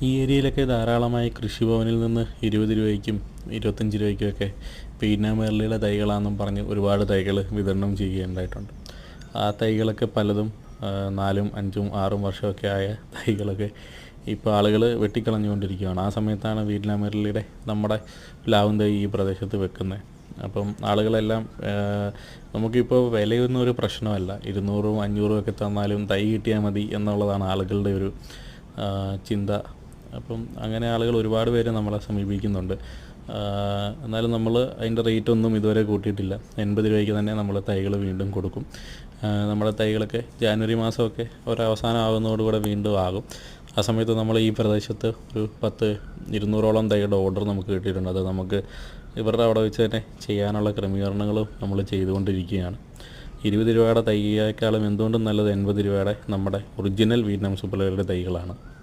ഈ ഏരിയയിലൊക്കെ ധാരാളമായി കൃഷിഭവനിൽ നിന്ന് 20 രൂപയ്ക്കും 25 രൂപയ്ക്കുമൊക്കെ വിയറ്റ്നാം മെർലിയുടെ തൈകളാണെന്നും പറഞ്ഞ് ഒരുപാട് തൈകൾ വിതരണം ചെയ്യുകയുണ്ടായിട്ടുണ്ട്. ആ തൈകളൊക്കെ പലതും 4, 5, 6 വർഷമൊക്കെ ആയ തൈകളൊക്കെ ഇപ്പോൾ ആളുകൾ വെട്ടിക്കളഞ്ഞുകൊണ്ടിരിക്കുകയാണ്. ആ സമയത്താണ് വിയറ്റ്നാം മെർലിയുടെ നമ്മുടെ പ്ലാവും തൈ ഈ പ്രദേശത്ത് വെക്കുന്നത്. അപ്പം ആളുകളെല്ലാം നമുക്കിപ്പോൾ വിലയൊന്നും ഒരു പ്രശ്നമല്ല, 200ഉം 500ഉം ഒക്കെ തന്നാലും തൈ കിട്ടിയാൽ മതി എന്നുള്ളതാണ് ആളുകളുടെ ഒരു ചിന്ത. അപ്പം അങ്ങനെ ആളുകൾ ഒരുപാട് പേര് നമ്മളെ സമീപിക്കുന്നുണ്ട്. എന്നാലും നമ്മൾ അതിൻ്റെ റേറ്റൊന്നും ഇതുവരെ കൂട്ടിയിട്ടില്ല. 80 രൂപയ്ക്ക് തന്നെ നമ്മൾ തൈകൾ വീണ്ടും കൊടുക്കും. നമ്മുടെ തൈകളൊക്കെ ജാനുവരി മാസമൊക്കെ ഒരവസാനം ആകുന്നതോടുകൂടെ വീണ്ടും ആകും. ആ സമയത്ത് നമ്മൾ ഈ പ്രദേശത്ത് ഒരു 200ഓളം തൈകളുടെ ഓർഡർ നമുക്ക് കിട്ടിയിട്ടുണ്ട്. അത് നമുക്ക് ഇവരുടെ അവിടെ വെച്ച് തന്നെ ചെയ്യാനുള്ള ക്രമീകരണങ്ങളും നമ്മൾ ചെയ്തുകൊണ്ടിരിക്കുകയാണ്. 20 രൂപയുടെ തൈയേക്കാളും എന്തുകൊണ്ടും നല്ലത് 80 രൂപയുടെ നമ്മുടെ ഒറിജിനൽ വിയറ്റ്നാം സൂപ്പർ ലെയറുടെ തൈകളാണ്.